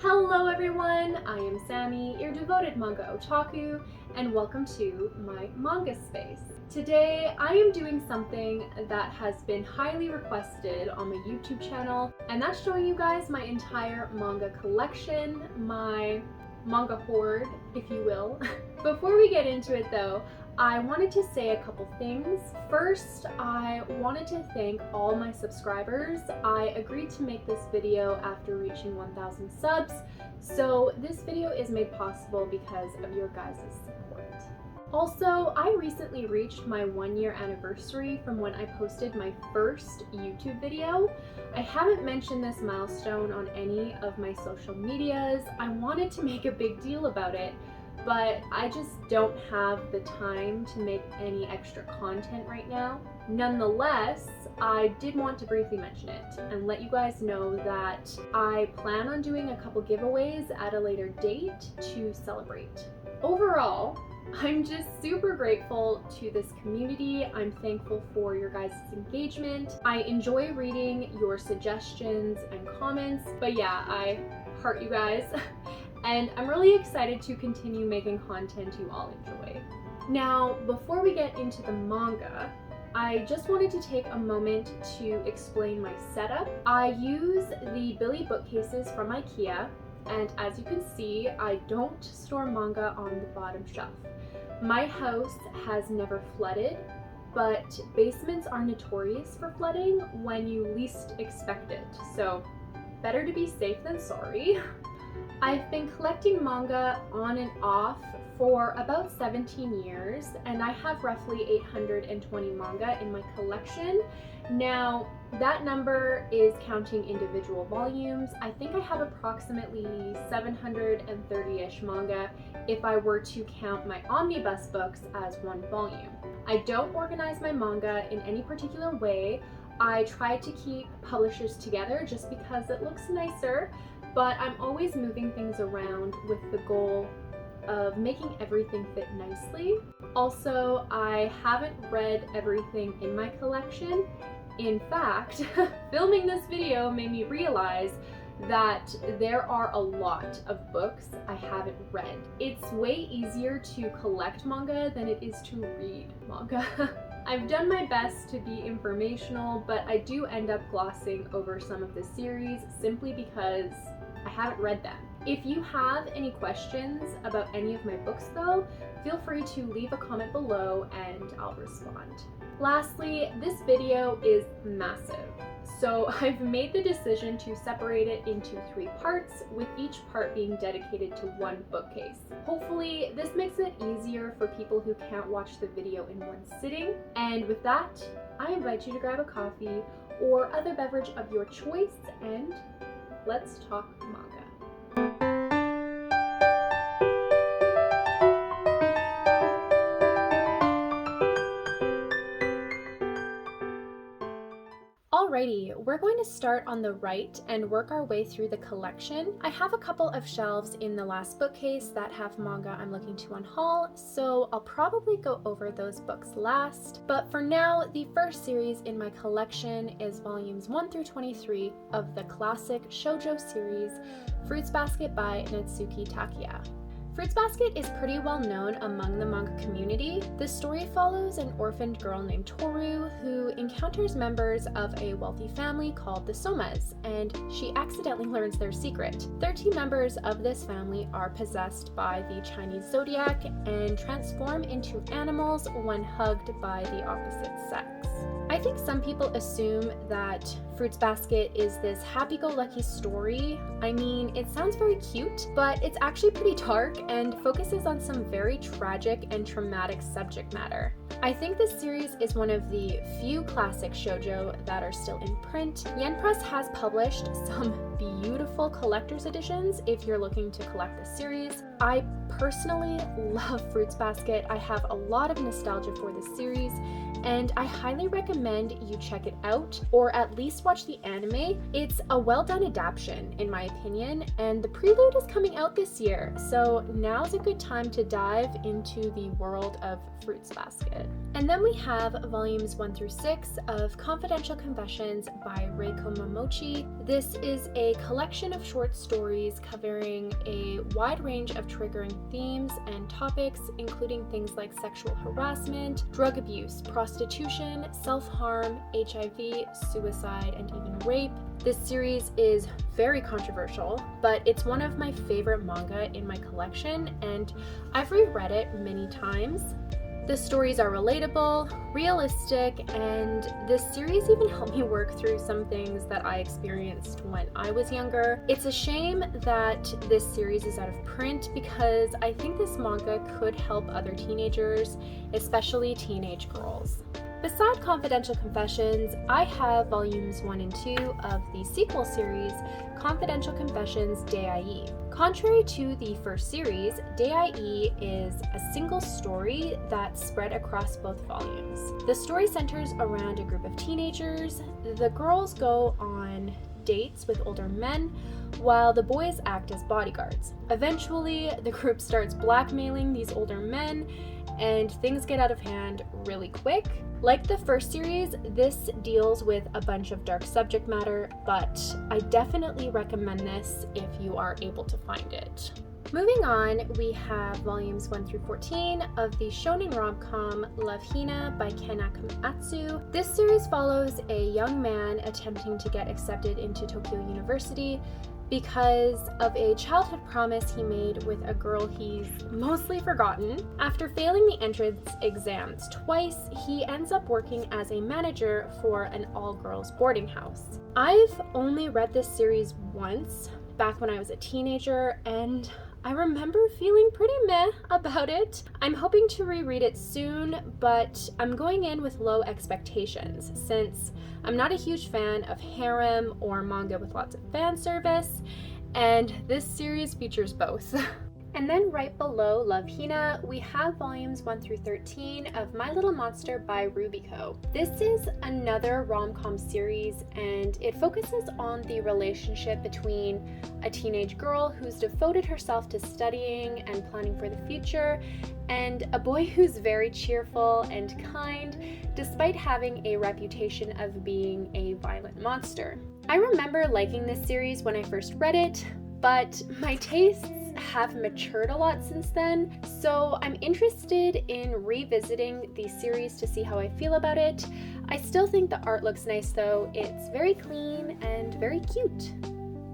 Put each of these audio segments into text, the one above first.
Hello everyone, I am Sammy, your devoted manga otaku, and welcome to my manga space. Today I am doing something that has been highly requested on my YouTube channel, and that's showing you guys my entire manga collection, my manga hoard, if you will. Before we get into it though, I wanted to say a couple things. First, I wanted to thank all my subscribers. I agreed to make this video after reaching 1,000 subs, so this video is made possible because of your guys' support. Also, I recently reached my 1-year anniversary from when I posted my first YouTube video. I haven't mentioned this milestone on any of my social medias. I wanted to make a big deal about it, but I just don't have the time to make any extra content right now. Nonetheless, I did want to briefly mention it and let you guys know that I plan on doing a couple giveaways at a later date to celebrate. Overall, I'm just super grateful to this community. I'm thankful for your guys' engagement. I enjoy reading your suggestions and comments, but yeah, I heart you guys. And I'm really excited to continue making content you all enjoy. Now, before we get into the manga, I just wanted to take a moment to explain my setup. I use the Billy bookcases from IKEA, and as you can see, I don't store manga on the bottom shelf. My house has never flooded, but basements are notorious for flooding when you least expect it, so better to be safe than sorry. I've been collecting manga on and off for about 17 years, and I have roughly 820 manga in my collection. Now, that number is counting individual volumes. I think I have approximately 730-ish manga if I were to count my omnibus books as one volume. I don't organize my manga in any particular way. I try to keep publishers together just because it looks nicer, but I'm always moving things around with the goal of making everything fit nicely. Also, I haven't read everything in my collection. In fact, filming this video made me realize that there are a lot of books I haven't read. It's way easier to collect manga than it is to read manga. I've done my best to be informational, but I do end up glossing over some of the series simply because I haven't read them. If you have any questions about any of my books though, feel free to leave a comment below and I'll respond. Lastly, this video is massive, so I've made the decision to separate it into 3 parts, with each part being dedicated to one bookcase. Hopefully, this makes it easier for people who can't watch the video in one sitting. And with that, I invite you to grab a coffee or other beverage of your choice and let's talk manga. Alrighty, we're going to start on the right and work our way through the collection. I have a couple of shelves in the last bookcase that have manga I'm looking to unhaul, so I'll probably go over those books last. But for now, the first series in my collection is volumes 1 through 23 of the classic shoujo series, Fruits Basket by Natsuki Takiya. Fruits Basket is pretty well known among the manga community. The story follows an orphaned girl named Toru who encounters members of a wealthy family called the Somas, and she accidentally learns their secret. 13 members of this family are possessed by the Chinese zodiac and transform into animals when hugged by the opposite sex. I think some people assume that Fruits Basket is this happy-go-lucky story. I mean, it sounds very cute, but it's actually pretty dark and focuses on some very tragic and traumatic subject matter. I think this series is one of the few classic shoujo that are still in print. Yen Press has published some beautiful collector's editions if you're looking to collect the series. I personally love Fruits Basket. I have a lot of nostalgia for this series, and I highly recommend you check it out, or at least just watched the anime. It's a well done adaptation in my opinion, and the prelude is coming out this year, so now's a good time to dive into the world of Fruits Basket. And then we have volumes 1 through 6 of Confidential Confessions by Reiko Momochi. This is a collection of short stories covering a wide range of triggering themes and topics, including things like sexual harassment, drug abuse, prostitution, self-harm, HIV, suicide, and even rape. This series is very controversial, but it's one of my favorite manga in my collection, and I've reread it many times. The stories are relatable, realistic, and this series even helped me work through some things that I experienced when I was younger. It's a shame that this series is out of print because I think this manga could help other teenagers, especially teenage girls. Beside Confidential Confessions, I have volumes 1 and 2 of the sequel series, Confidential Confessions Dai. Contrary to the first series, Dai is a single story that's spread across both volumes. The story centers around a group of teenagers. The girls go on dates with older men, while the boys act as bodyguards. Eventually, the group starts blackmailing these older men, and things get out of hand really quick. Like the first series, this deals with a bunch of dark subject matter, but I definitely recommend this if you are able to find it. Moving on, we have volumes 1 through 14 of the shonen rom-com Love Hina by Ken Akamatsu. This series follows a young man attempting to get accepted into Tokyo University because of a childhood promise he made with a girl he's mostly forgotten. After failing the entrance exams twice, he ends up working as a manager for an all-girls boarding house. I've only read this series once, back when I was a teenager, and I remember feeling pretty meh about it. I'm hoping to reread it soon, but I'm going in with low expectations since I'm not a huge fan of harem or manga with lots of fan service, and this series features both. And then right below Love Hina, we have volumes 1 through 13 of My Little Monster by Rubico. This is another rom-com series, and it focuses on the relationship between a teenage girl who's devoted herself to studying and planning for the future, and a boy who's very cheerful and kind, despite having a reputation of being a violent monster. I remember liking this series when I first read it, but my tastes have matured a lot since then, so I'm interested in revisiting the series to see how I feel about it. I still think the art looks nice though. It's very clean and very cute.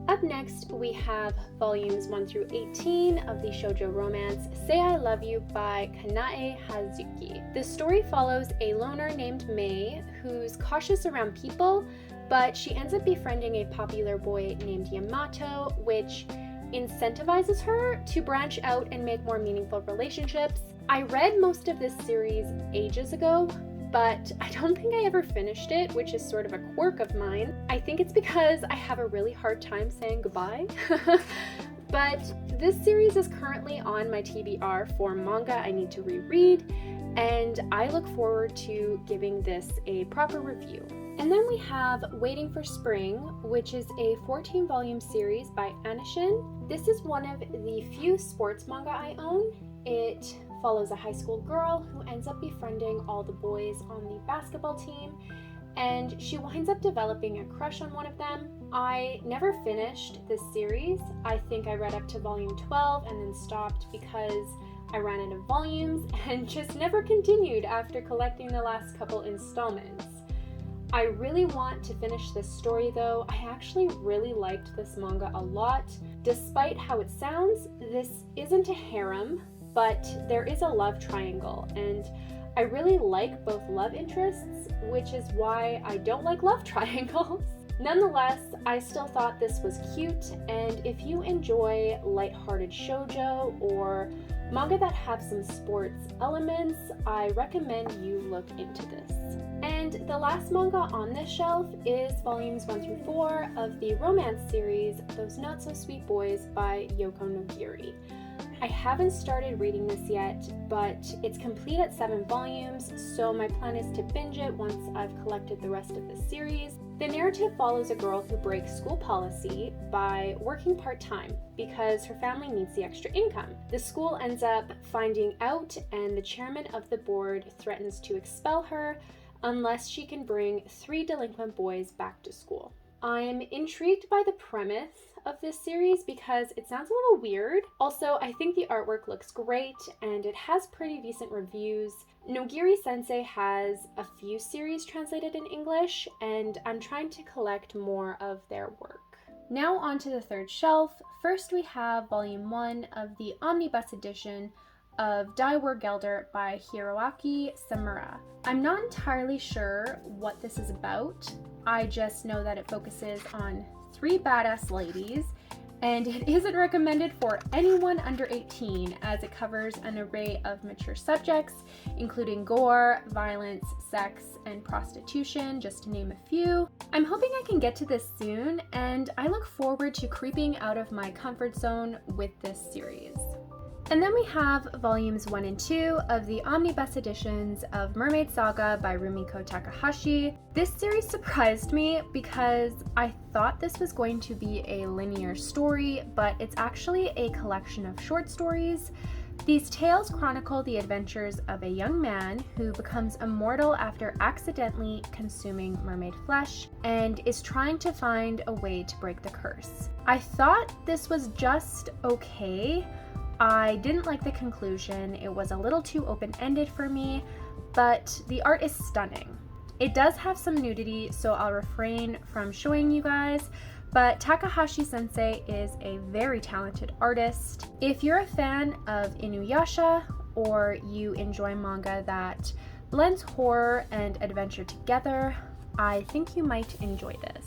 Up next, we have volumes 1 through 18 of the shoujo romance Say I Love You by Kanae Hazuki. This story follows a loner named Mei who's cautious around people, but she ends up befriending a popular boy named Yamato, which incentivizes her to branch out and make more meaningful relationships. I read most of this series ages ago, but I don't think I ever finished it, which is sort of a quirk of mine. I think it's because I have a really hard time saying goodbye. But this series is currently on my TBR for manga I need to reread, and I look forward to giving this a proper review. And then we have Waiting for Spring, which is a 14-volume series by Anishin. This is one of the few sports manga I own. It follows a high school girl who ends up befriending all the boys on the basketball team, and she winds up developing a crush on one of them. I never finished this series. I think I read up to volume 12 and then stopped because I ran out of volumes and just never continued after collecting the last couple installments. I really want to finish this story though. I actually really liked this manga a lot. Despite how it sounds, this isn't a harem, but there is a love triangle, and I really like both love interests, which is why I don't like love triangles. Nonetheless, I still thought this was cute, and if you enjoy lighthearted shoujo or manga that have some sports elements, I recommend you look into this. And the last manga on this shelf is volumes 1 through 4 of the romance series Those Not So Sweet Boys by Yoko Nogiri. I haven't started reading this yet, but it's complete at 7 volumes, so my plan is to binge it once I've collected the rest of the series. The narrative follows a girl who breaks school policy by working part-time because her family needs the extra income. The school ends up finding out, and the chairman of the board threatens to expel her unless she can bring 3 delinquent boys back to school. I'm intrigued by the premise of this series because it sounds a little weird. Also, I think the artwork looks great and it has pretty decent reviews. Nogiri Sensei has a few series translated in English, and I'm trying to collect more of their work. Now on to the third shelf. First we have volume 1 of the omnibus edition of Die War Gelder by Hiroaki Samura. I'm not entirely sure what this is about. I just know that it focuses on 3 badass ladies, and it isn't recommended for anyone under 18 as it covers an array of mature subjects, including gore, violence, sex, and prostitution, just to name a few. I'm hoping I can get to this soon, and I look forward to creeping out of my comfort zone with this series. And then we have volumes 1 and 2 of the omnibus editions of Mermaid Saga by Rumiko Takahashi. This series surprised me because I thought this was going to be a linear story, but it's actually a collection of short stories. These tales chronicle the adventures of a young man who becomes immortal after accidentally consuming mermaid flesh and is trying to find a way to break the curse. I thought this was just okay. I didn't like the conclusion. It was a little too open-ended for me, but the art is stunning. It does have some nudity, so I'll refrain from showing you guys, but Takahashi Sensei is a very talented artist. If you're a fan of Inuyasha, or you enjoy manga that blends horror and adventure together, I think you might enjoy this.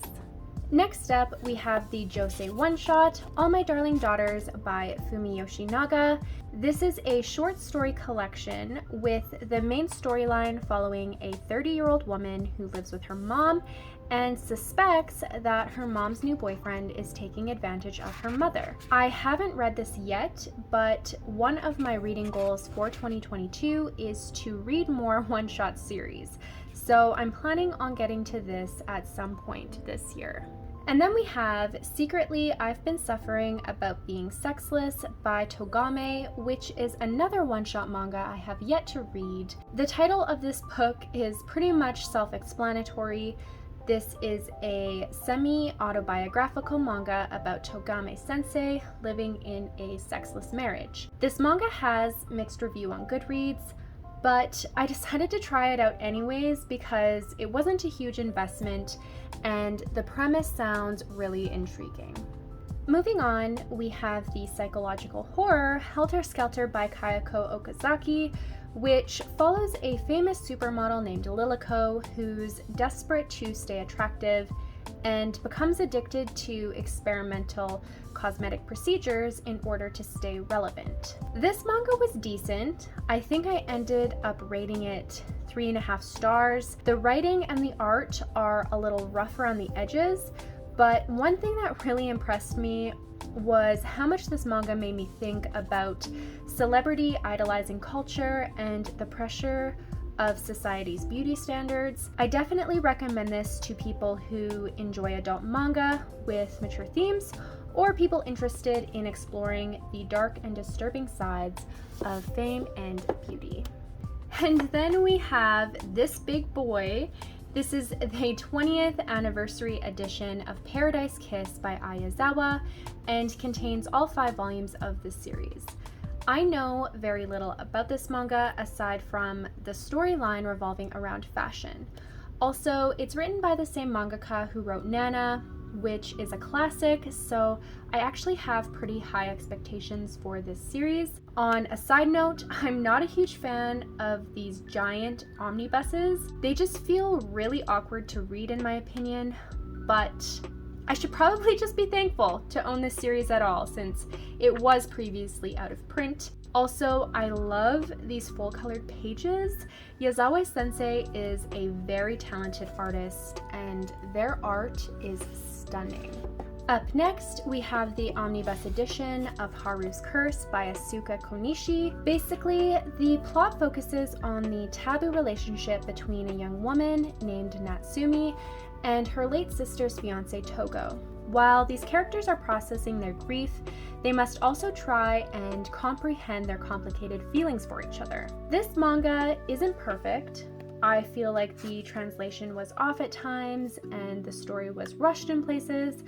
Next up, we have the Josei one-shot, All My Darling Daughters by Fumiyoshi Naga. This is a short story collection with the main storyline following a 30-year-old woman who lives with her mom and suspects that her mom's new boyfriend is taking advantage of her mother. I haven't read this yet, but one of my reading goals for 2022 is to read more one-shot series. So I'm planning on getting to this at some point this year. And then we have Secretly I've Been Suffering About Being Sexless by Togame, which is another one-shot manga I have yet to read. The title of this book is pretty much self-explanatory. This is a semi-autobiographical manga about Togame Sensei living in a sexless marriage. This manga has mixed review on Goodreads, but I decided to try it out anyways because it wasn't a huge investment and the premise sounds really intriguing. Moving on, we have the psychological horror Helter Skelter by Kayako Okazaki, which follows a famous supermodel named Lilico who's desperate to stay attractive and becomes addicted to experimental cosmetic procedures in order to stay relevant. This manga was decent. I think I ended up rating it 3.5 stars. The writing and the art are a little rough around the edges, but one thing that really impressed me was how much this manga made me think about celebrity idolizing culture and the pressure of society's beauty standards. I definitely recommend this to people who enjoy adult manga with mature themes, or people interested in exploring the dark and disturbing sides of fame and beauty. And then we have this big boy. This is the 20th anniversary edition of Paradise Kiss by Ayazawa and contains all 5 volumes of this series. I know very little about this manga aside from the storyline revolving around fashion. Also, it's written by the same mangaka who wrote Nana, which is a classic, so I actually have pretty high expectations for this series. On a side note, I'm not a huge fan of these giant omnibuses. They just feel really awkward to read in my opinion, but I should probably just be thankful to own this series at all since it was previously out of print. Also, I love these full-colored pages. Yazawa Sensei is a very talented artist and their art is stunning. Up next, we have the omnibus edition of Haru's Curse by Asuka Konishi. Basically, the plot focuses on the taboo relationship between a young woman named Natsumi and her late sister's fiance Togo. While these characters are processing their grief, they must also try and comprehend their complicated feelings for each other. This manga isn't perfect. I feel like the translation was off at times and the story was rushed in places.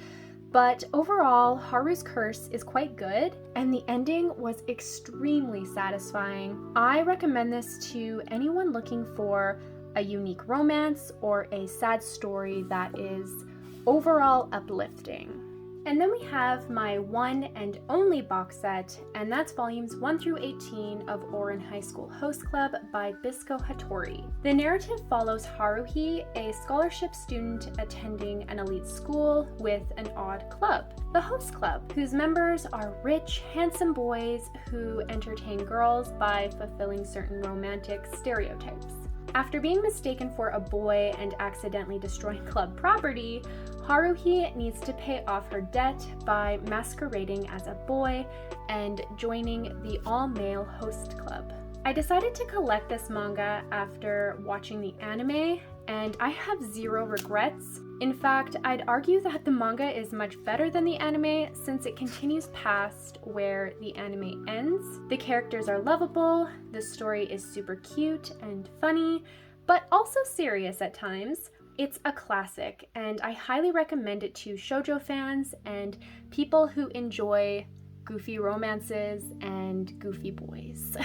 But overall, Haru's Curse is quite good, and the ending was extremely satisfying. I recommend this to anyone looking for a unique romance or a sad story that is overall uplifting. And then we have my one and only box set, and that's volumes 1 through 18 of Ouran High School Host Club by Bisco Hattori. The narrative follows Haruhi, a scholarship student attending an elite school with an odd club, the Host Club, whose members are rich, handsome boys who entertain girls by fulfilling certain romantic stereotypes. After being mistaken for a boy and accidentally destroying club property, Haruhi needs to pay off her debt by masquerading as a boy and joining the all-male host club. I decided to collect this manga after watching the anime, and I have zero regrets. In fact, I'd argue that the manga is much better than the anime since it continues past where the anime ends. The characters are lovable, the story is super cute and funny, but also serious at times. It's a classic, and I highly recommend it to shoujo fans and people who enjoy goofy romances and goofy boys.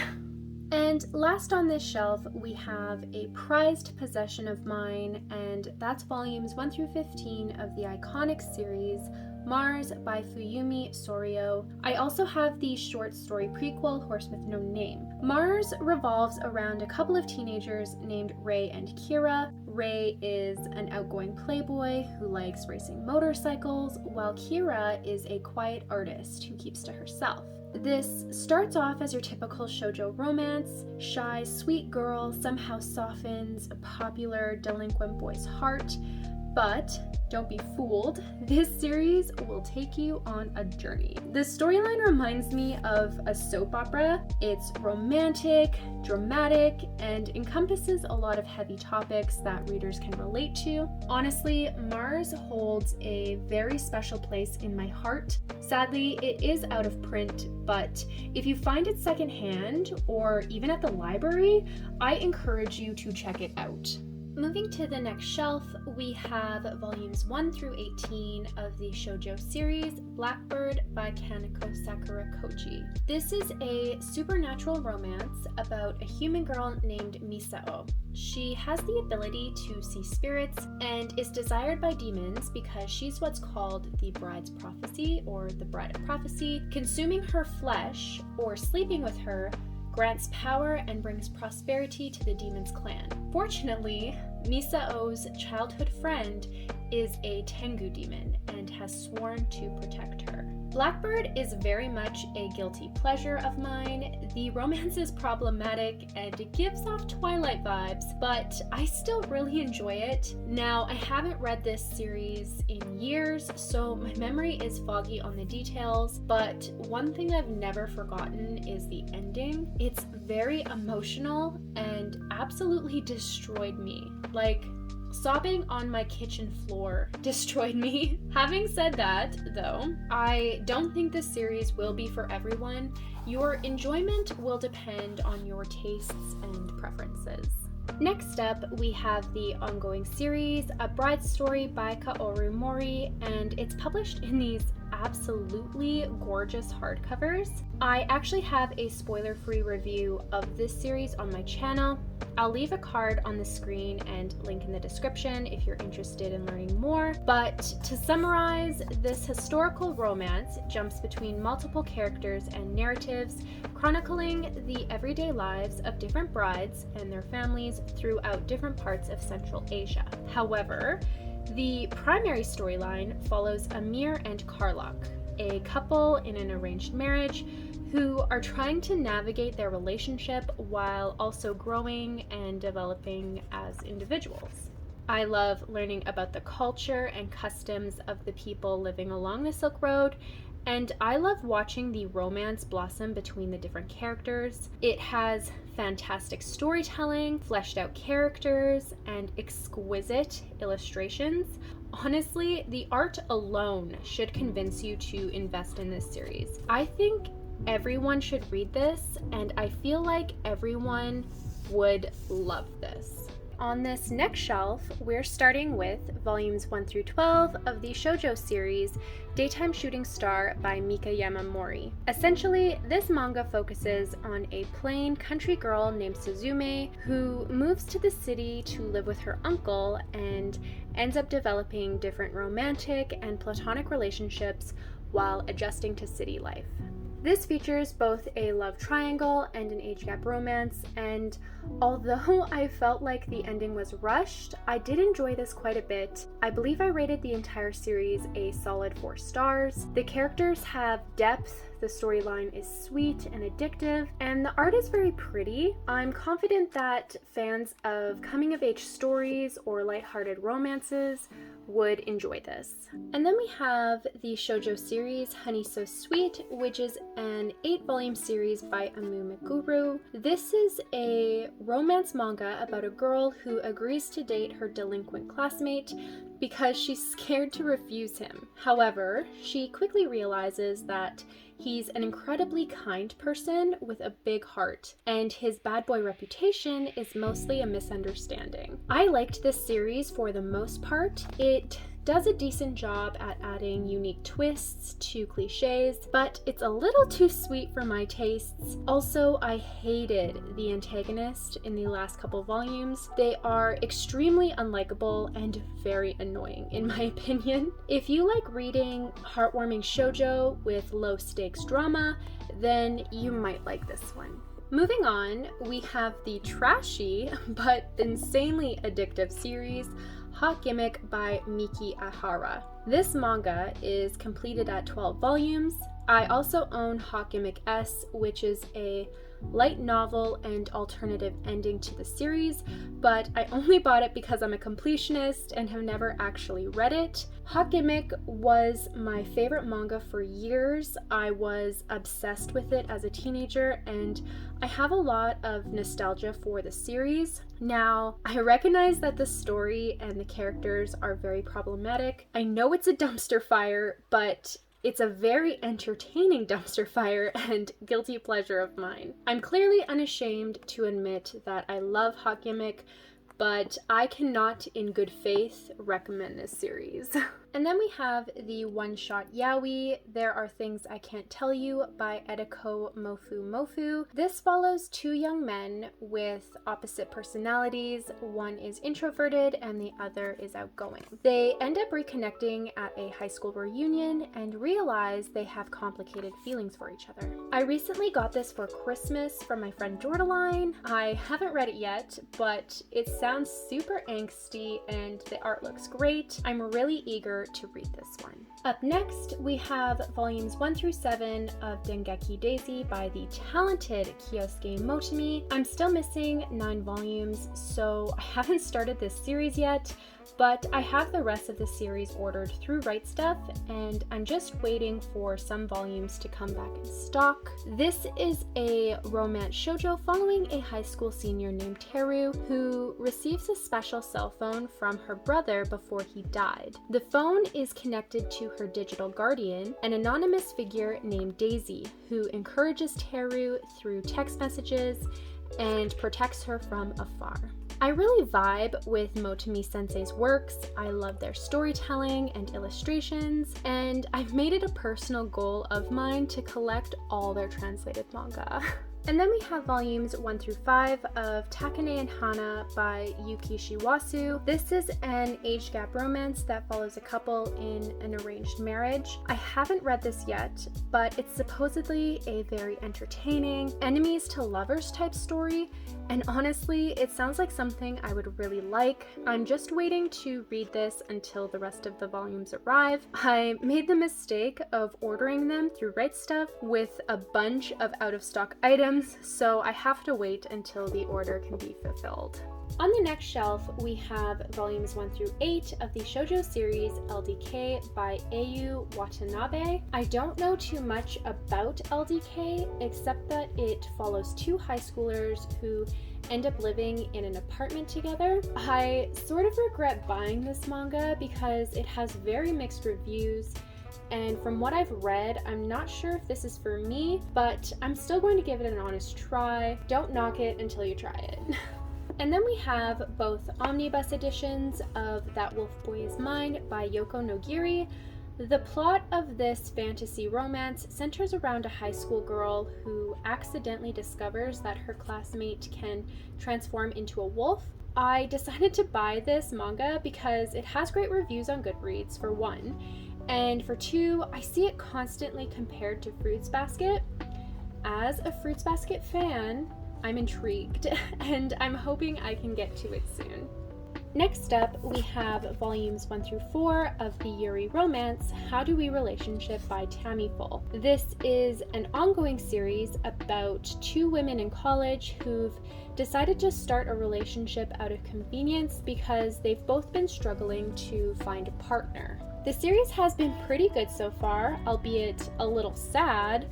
And last on this shelf, we have a prized possession of mine, and that's volumes 1 through 15 of the iconic series Mars by Fuyumi Soryo. I also have the short story prequel, Horse with No Name. Mars revolves around a couple of teenagers named Rei and Kira. Rei is an outgoing playboy who likes racing motorcycles, while Kira is a quiet artist who keeps to herself. This starts off as your typical shoujo romance. Shy, sweet girl somehow softens a popular delinquent boy's heart. But don't be fooled, this series will take you on a journey. The storyline reminds me of a soap opera. It's romantic, dramatic, and encompasses a lot of heavy topics that readers can relate to. Honestly, Mars holds a very special place in my heart. Sadly, it is out of print, but if you find it secondhand or even at the library, I encourage you to check it out. Moving to the next shelf, we have volumes 1 through 18 of the shoujo series Blackbird by Kaneko Sakura Koji. This is a supernatural romance about a human girl named Misao. She has the ability to see spirits and is desired by demons because she's what's called the Bride's Prophecy or the Bride of Prophecy. Consuming her flesh or sleeping with her grants power and brings prosperity to the demon's clan. Fortunately, Misao's childhood friend is a Tengu demon and has sworn to protect her. Blackbird is very much a guilty pleasure of mine. The romance is problematic and it gives off Twilight vibes, but I still really enjoy it. Now, I haven't read this series in years, so my memory is foggy on the details, but one thing I've never forgotten is the ending. It's very emotional and absolutely destroyed me. Like, sobbing on my kitchen floor destroyed me. Having said that, though, I don't think this series will be for everyone. Your enjoyment will depend on your tastes and preferences. Next up, we have the ongoing series, A Bride's Story by Kaoru Mori, and it's published in these absolutely gorgeous hardcovers. I actually have a spoiler-free review of this series on my channel. I'll leave a card on the screen and link in the description if you're interested in learning more. But to summarize, this historical romance jumps between multiple characters and narratives, chronicling the everyday lives of different brides and their families throughout different parts of Central Asia. However, the primary storyline follows Amir and Karlak, a couple in an arranged marriage who are trying to navigate their relationship while also growing and developing as individuals. I love learning about the culture and customs of the people living along the Silk Road, and I love watching the romance blossom between the different characters. It has fantastic storytelling, fleshed out characters, and exquisite illustrations. Honestly, the art alone should convince you to invest in this series. I think everyone should read this, and I feel like everyone would love this. On this next shelf, we're starting with volumes 1 through 12 of the shoujo series Daytime Shooting Star by Mika Yamamori. Essentially, this manga focuses on a plain country girl named Suzume who moves to the city to live with her uncle and ends up developing different romantic and platonic relationships while adjusting to city life. This features both a love triangle and an age gap romance, and although I felt like the ending was rushed, I did enjoy this quite a bit. I believe I rated the entire series a solid 4 stars. The characters have depth, the storyline is sweet and addictive, and the art is very pretty. I'm confident that fans of coming-of-age stories or lighthearted romances would enjoy this. And then we have the shoujo series Honey So Sweet, which is an 8-volume series by Amu Meguru. This is a romance manga about a girl who agrees to date her delinquent classmate because she's scared to refuse him. However, she quickly realizes that he's an incredibly kind person with a big heart, and his bad boy reputation is mostly a misunderstanding. I liked this series for the most part. It does a decent job at adding unique twists to cliches, but it's a little too sweet for my tastes. Also, I hated the antagonist in the last couple volumes. They are extremely unlikable and very annoying in my opinion. If you like reading heartwarming shoujo with low stakes drama, then you might like this one. Moving on, we have the trashy but insanely addictive series Hot Gimmick by Miki Ahara. This manga is completed at 12 volumes. I also own Hot Gimmick S, which is a light novel and alternative ending to the series, but I only bought it because I'm a completionist and have never actually read it. Hot Gimmick was my favorite manga for years. I was obsessed with it as a teenager, and I have a lot of nostalgia for the series. Now, I recognize that the story and the characters are very problematic. I know it's a dumpster fire, but it's a very entertaining dumpster fire and guilty pleasure of mine. I'm clearly unashamed to admit that I love Hot Gimmick, but I cannot in good faith recommend this series. And then we have the one-shot yaoi, There Are Things I Can't Tell You by Ediko Mofu. This follows 2 young men with opposite personalities. One is introverted and the other is outgoing. They end up reconnecting at a high school reunion and realize they have complicated feelings for each other. I recently got this for Christmas from my friend Jordaline. I haven't read it yet, but it sounds super angsty and the art looks great. I'm really eager to read this one. Up next, we have volumes 1 through 7 of Dengeki Daisy by the talented Kyosuke Motemi. I'm still missing 9 volumes, so I haven't started this series yet, but I have the rest of the series ordered through Right Stuff, and I'm just waiting for some volumes to come back in stock. This is a romance shoujo following a high school senior named Teru who receives a special cell phone from her brother before he died. The phone is connected to her digital guardian, an anonymous figure named Daisy, who encourages Teru through text messages and protects her from afar. I really vibe with Motemi Sensei's works. I love their storytelling and illustrations, and I've made it a personal goal of mine to collect all their translated manga. And then we have volumes 1 through 5 of Takane and Hana by Yuki Shiwasu. This is an age gap romance that follows a couple in an arranged marriage. I haven't read this yet, but it's supposedly a very entertaining enemies to lovers type story, and honestly, it sounds like something I would really like. I'm just waiting to read this until the rest of the volumes arrive. I made the mistake of ordering them through Right Stuff with a bunch of out of stock items, volumes, so I have to wait until the order can be fulfilled. On the next shelf, we have volumes 1 through 8 of the shoujo series LDK by Ayu Watanabe. I don't know too much about LDK, except that it follows 2 high schoolers who end up living in an apartment together. I sort of regret buying this manga because it has very mixed reviews, and from what I've read, I'm not sure if this is for me, but I'm still going to give it an honest try. Don't knock it until you try it. And then we have both omnibus editions of That Wolf Boy Is Mine by Yoko Nogiri. The plot of this fantasy romance centers around a high school girl who accidentally discovers that her classmate can transform into a wolf. I decided to buy this manga because it has great reviews on Goodreads, for one, and for two, I see it constantly compared to Fruits Basket. As a Fruits Basket fan, I'm intrigued, and I'm hoping I can get to it soon. Next up, we have volumes 1 through 4 of the Yuri romance, How Do We Relationship by Tammy Full. This is an ongoing series about 2 women in college who've decided to start a relationship out of convenience because they've both been struggling to find a partner. The series has been pretty good so far, albeit a little sad,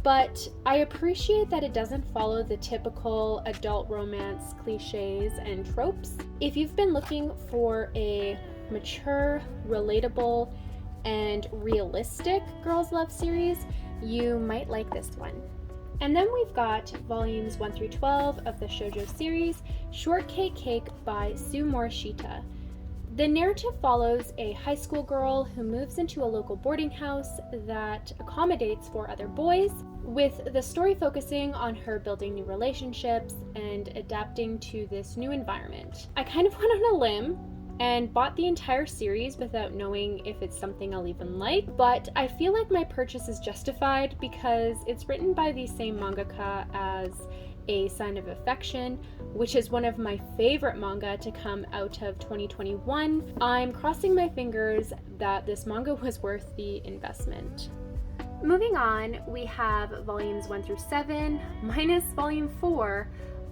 but I appreciate that it doesn't follow the typical adult romance cliches and tropes. If you've been looking for a mature, relatable, and realistic girls' love series, you might like this one. And then we've got volumes 1 through 12 of the shoujo series, Shortcake Cake by Sue Morishita. The narrative follows a high school girl who moves into a local boarding house that accommodates 4 other boys, with the story focusing on her building new relationships and adapting to this new environment. I kind of went on a limb and bought the entire series without knowing if it's something I'll even like, but I feel like my purchase is justified because it's written by the same mangaka as A Sign of Affection, which is one of my favorite manga to come out of 2021. I'm crossing my fingers that this manga was worth the investment. Moving on, we have volumes 1 through 7, minus volume 4,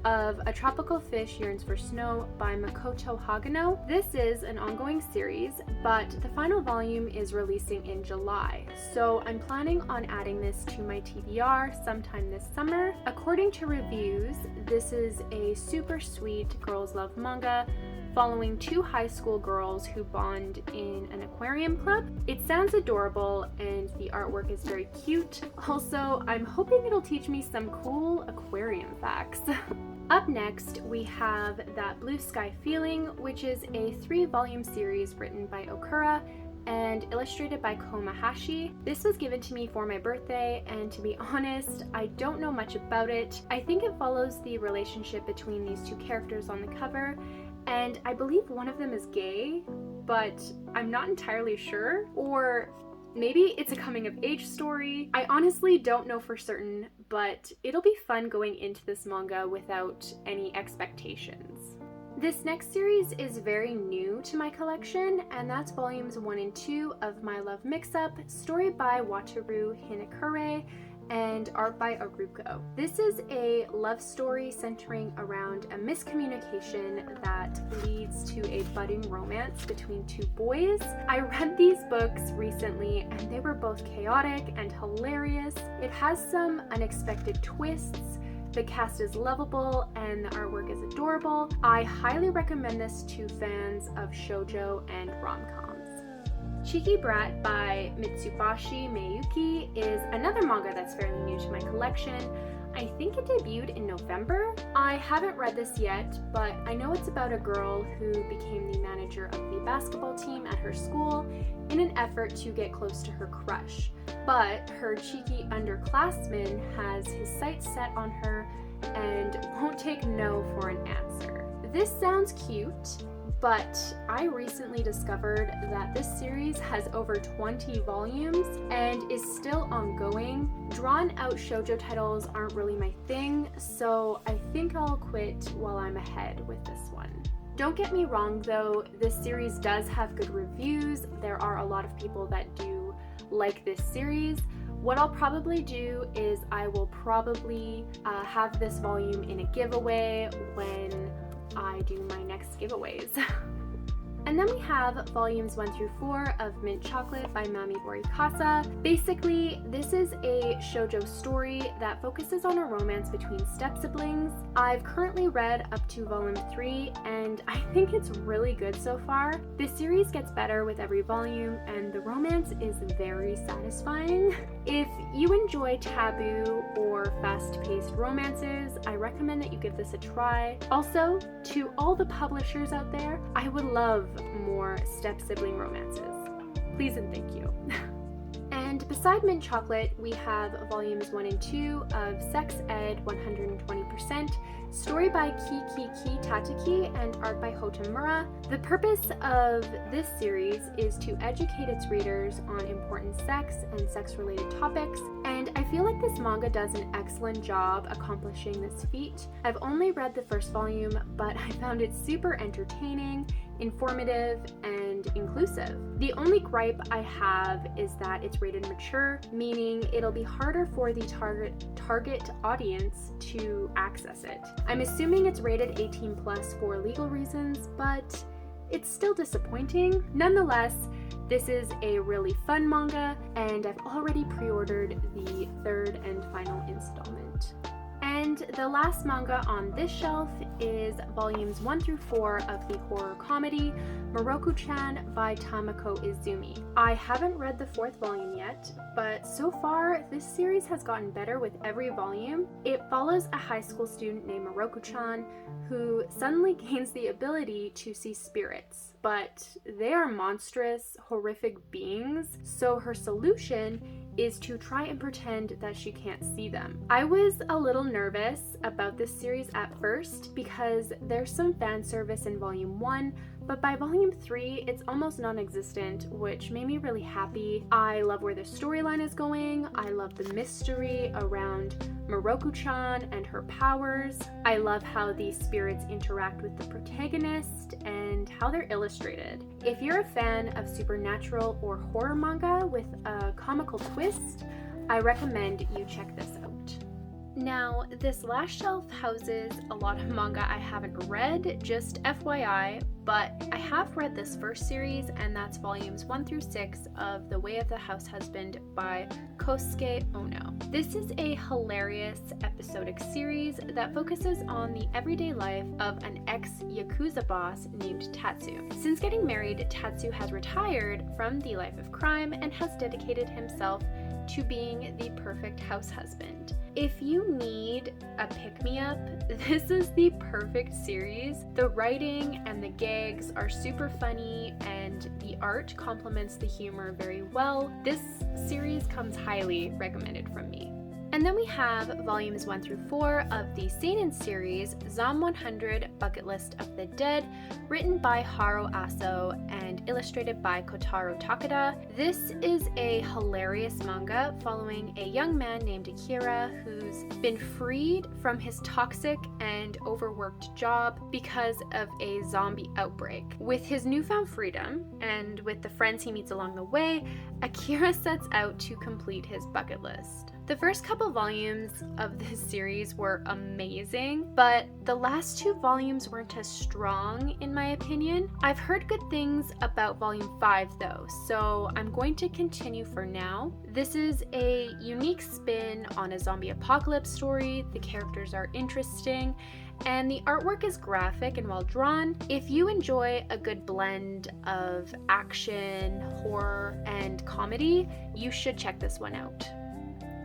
of A Tropical Fish Yearns for Snow by Makoto Hagano. This is an ongoing series, but the final volume is releasing in July, so I'm planning on adding this to my TBR sometime this summer. According to reviews, this is a super sweet girls' love manga following 2 high school girls who bond in an aquarium club. It sounds adorable and the artwork is very cute. Also, I'm hoping it'll teach me some cool aquarium facts. Up next, we have That Blue Sky Feeling, which is a 3-volume series written by Okura and illustrated by Komahashi. This was given to me for my birthday, and to be honest, I don't know much about it. I think it follows the relationship between these 2 characters on the cover, and I believe one of them is gay, but I'm not entirely sure. Or maybe it's a coming of age story. I honestly don't know for certain, but it'll be fun going into this manga without any expectations. This next series is very new to my collection, and that's volumes 1 and 2 of My Love Mix-Up, story by Wataru Hinekure and art by Aruko. This is a love story centering around a miscommunication that leads to a budding romance between 2 boys. I read these books recently and they were both chaotic and hilarious. It has some unexpected twists, the cast is lovable, and the artwork is adorable. I highly recommend this to fans of shoujo and rom-coms. Cheeky Brat by Mitsubashi Miyuki is another manga that's fairly new to my collection. I think it debuted in November. I haven't read this yet, but I know it's about a girl who became the manager of the basketball team at her school in an effort to get close to her crush. But her cheeky underclassman has his sights set on her and won't take no for an answer. This sounds cute, but I recently discovered that this series has over 20 volumes and is still ongoing. Drawn out shoujo titles aren't really my thing, so I think I'll quit while I'm ahead with this one. Don't get me wrong though, this series does have good reviews. There are a lot of people that do like this series. What I'll probably do is I will probably have this volume in a giveaway when I do my next giveaways. And then we have volumes 1 through 4 of Mint Chocolate by Mami Orikasa. Basically, this is a shoujo story that focuses on a romance between step-siblings. I've currently read up to volume 3, and I think it's really good so far. This series gets better with every volume, and the romance is very satisfying. If you enjoy taboo or fast-paced romances, I recommend that you give this a try. Also, to all the publishers out there, I would love more step-sibling romances. Please and thank you. And beside Mint Chocolate, we have volumes 1 and 2 of Sex Ed 120%, story by Ki Tataki and art by Hotamura. The purpose of this series is to educate its readers on important sex and sex-related topics, and I feel like this manga does an excellent job accomplishing this feat. I've only read the first volume, but I found it super entertaining, informative, and inclusive. The only gripe I have is that it's rated mature, meaning it'll be harder for the target audience to access it. I'm assuming it's rated 18+ for legal reasons, but it's still disappointing. Nonetheless, this is a really fun manga, and I've already pre-ordered the 3rd and final installment. And the last manga on this shelf is volumes 1 through 4 of the horror comedy Moroku-chan by Tamako Izumi. I haven't read the 4th volume yet, but so far this series has gotten better with every volume. It follows a high school student named Moroku-chan who suddenly gains the ability to see spirits, but they are monstrous, horrific beings, so her solution is to try and pretend that she can't see them. I was a little nervous about this series at first because there's some fan service in volume 1, but by volume 3 it's almost non-existent, which made me really happy. I love where the storyline is going. I love the mystery around Moroku-chan and her powers. I love how these spirits interact with the protagonist and how they're illustrated. If you're a fan of supernatural or horror manga with a comical twist, I recommend you check this out. Now, this last shelf houses a lot of manga I haven't read, just FYI, but I have read this first series, and that's volumes 1 through 6 of The Way of the House Husband by Kosuke Ono. This is a hilarious episodic series that focuses on the everyday life of an ex-Yakuza boss named Tatsu. Since getting married, Tatsu has retired from the life of crime and has dedicated himself to being the perfect house husband. If you need a pick-me-up, this is the perfect series. The writing and the gags are super funny, and the art complements the humor very well. This series comes highly recommended from me. And then we have volumes 1 through 4 of the seinen series Zom 100 Bucket List of the Dead, written by Haro Aso and illustrated by Kotaro Takeda. This is a hilarious manga following a young man named Akira who's been freed from his toxic and overworked job because of a zombie outbreak. With his newfound freedom and with the friends he meets along the way, Akira sets out to complete his bucket list. The first couple volumes of this series were amazing, but the last 2 volumes weren't as strong in my opinion. I've heard good things about volume 5 though, so I'm going to continue for now. This is a unique spin on a zombie apocalypse story. The characters are interesting, and the artwork is graphic and well drawn. If you enjoy a good blend of action, horror, and comedy, you should check this one out.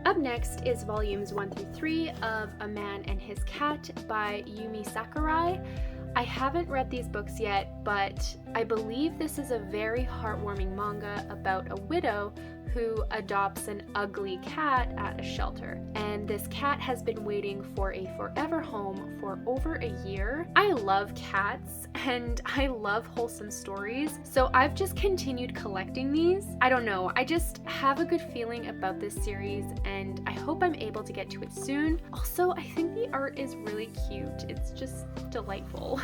Up next is volumes 1 through 3 of A Man and His Cat by Yumi Sakurai. I haven't read these books yet, but I believe this is a very heartwarming manga about a widow who adopts an ugly cat at a shelter. And this cat has been waiting for a forever home for over a year. I love cats and I love wholesome stories, so I've just continued collecting these. I don't know, I just have a good feeling about this series and I hope I'm able to get to it soon. Also, I think the art is really cute. It's just delightful.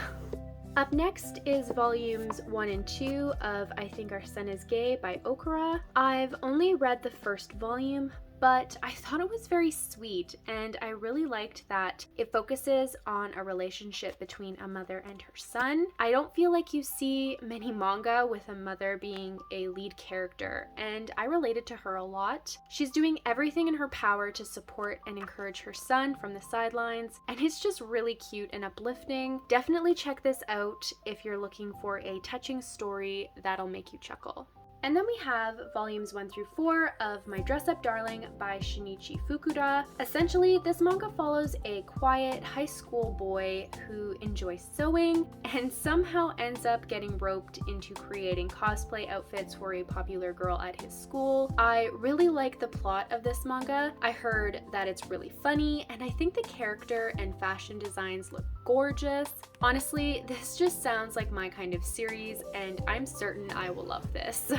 Up next is volumes 1 and 2 of I Think Our Son is Gay by Okura. I've only read the first volume, but I thought it was very sweet, and I really liked that it focuses on a relationship between a mother and her son. I don't feel like you see many manga with a mother being a lead character, and I related to her a lot. She's doing everything in her power to support and encourage her son from the sidelines, and it's just really cute and uplifting. Definitely check this out if you're looking for a touching story that'll make you chuckle. And then we have volumes 1 through 4 of My Dress Up Darling by Shinichi Fukuda. Essentially, this manga follows a quiet high school boy who enjoys sewing and somehow ends up getting roped into creating cosplay outfits for a popular girl at his school. I really like the plot of this manga. I heard that it's really funny, and I think the character and fashion designs look gorgeous. Honestly, this just sounds like my kind of series, and I'm certain I will love this.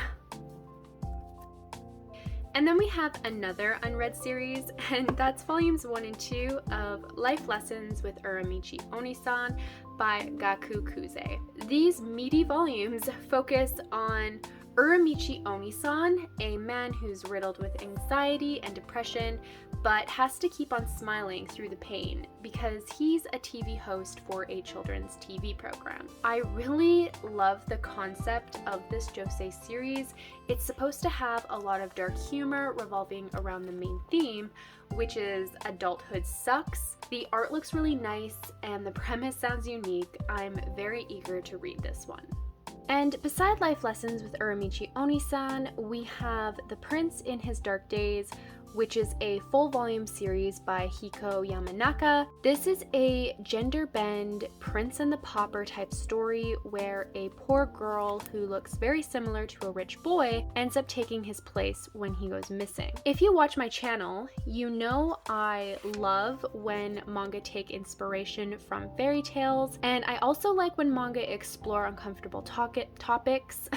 And then we have another unread series, and that's volumes 1 and 2 of Life Lessons with Uramichi Onisan by Gaku Kuze. These meaty volumes focus on Uramichi Onisan, a man who's riddled with anxiety and depression, but has to keep on smiling through the pain because he's a TV host for a children's TV program. I really love the concept of this josei series. It's supposed to have a lot of dark humor revolving around the main theme, which is adulthood sucks. The art looks really nice and the premise sounds unique. I'm very eager to read this one. And beside Life Lessons with Uramichi Onisan, we have The Prince in His Dark Days, which is a full volume series by Hiko Yamanaka. This is a gender bend Prince and the Pauper type story where a poor girl who looks very similar to a rich boy ends up taking his place when he goes missing. If you watch my channel, you know I love when manga take inspiration from fairy tales, and I also like when manga explore uncomfortable topics,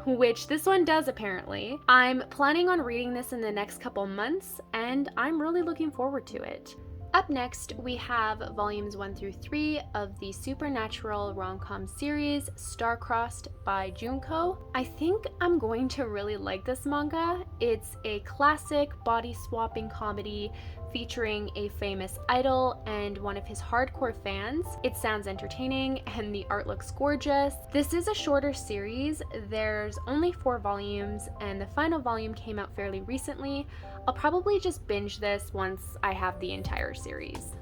which this one does apparently. I'm planning on reading this in the next couple months, and I'm really looking forward to it. Up next, we have volumes 1 through 3 of the supernatural rom-com series Star-Crossed by Junko. I think I'm going to really like this manga. It's a classic body-swapping comedy featuring a famous idol and one of his hardcore fans. It sounds entertaining and the art looks gorgeous. This is a shorter series. There's only 4 volumes and the final volume came out fairly recently. I'll probably just binge this once I have the entire series.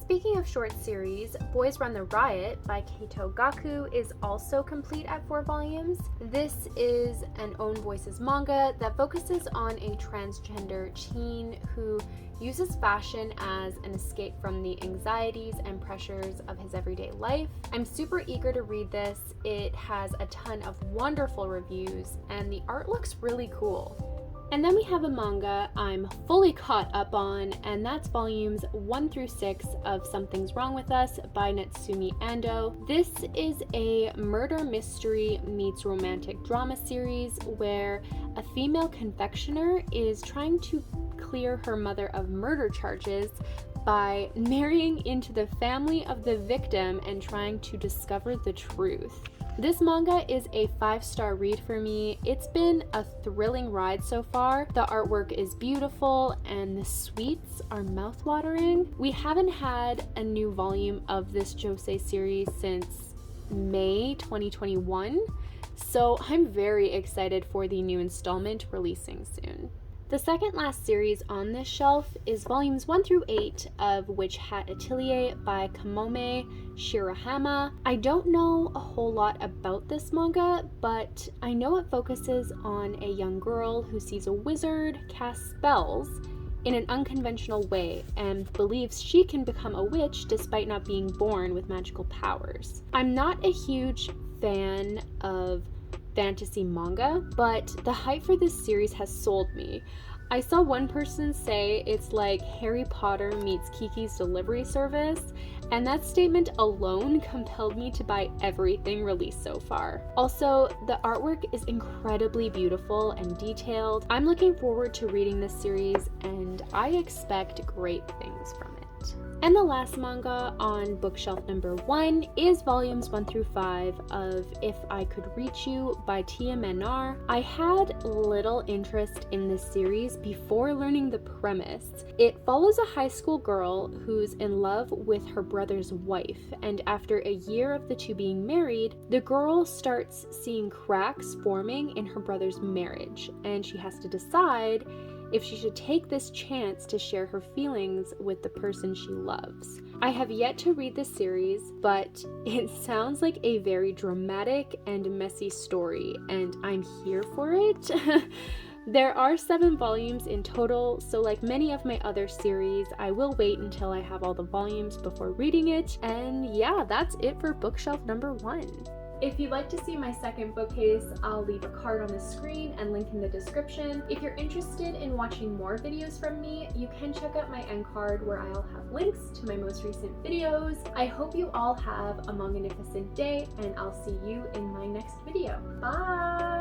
Speaking of short series, Boys Run the Riot by Keito Gaku is also complete at 4 volumes. This is an Own Voices manga that focuses on a transgender teen who uses fashion as an escape from the anxieties and pressures of his everyday life. I'm super eager to read this. It has a ton of wonderful reviews and the art looks really cool. And then we have a manga I'm fully caught up on, and that's volumes 1 through 6 of Something's Wrong With Us by Natsumi Ando. This is a murder mystery meets romantic drama series where a female confectioner is trying to clear her mother of murder charges by marrying into the family of the victim and trying to discover the truth. This manga is a 5-star read for me. It's been a thrilling ride so far. The artwork is beautiful and the sweets are mouthwatering. We haven't had a new volume of this josei series since May 2021, so I'm very excited for the new installment releasing soon. The second last series on this shelf is volumes 1 through 8 of Witch Hat Atelier by Kamome Shirahama. I don't know a whole lot about this manga, but I know it focuses on a young girl who sees a wizard cast spells in an unconventional way and believes she can become a witch despite not being born with magical powers. I'm not a huge fan of fantasy manga, but the hype for this series has sold me. I saw one person say it's like Harry Potter meets Kiki's Delivery Service, And that statement alone compelled me to buy everything released so far. Also, the artwork is incredibly beautiful and detailed. I'm looking forward to reading this series, and I expect great things from it. And the last manga on bookshelf number 1 is volumes 1 through 5 of If I Could Reach You by TMNR. I had little interest in this series before learning the premise. It follows a high school girl who's in love with her brother's wife, and after a year of the two being married, the girl starts seeing cracks forming in her brother's marriage, and she has to decide if she should take this chance to share her feelings with the person she loves. I have yet to read this series, but it sounds like a very dramatic and messy story, and I'm here for it. There are 7 volumes in total, so like many of my other series, I will wait until I have all the volumes before reading it, and yeah, that's it for bookshelf number 1. If you'd like to see my second bookcase, I'll leave a card on the screen and link in the description. If you're interested in watching more videos from me, you can check out my end card where I'll have links to my most recent videos. I hope you all have a manga-nificent day, and I'll see you in my next video. Bye!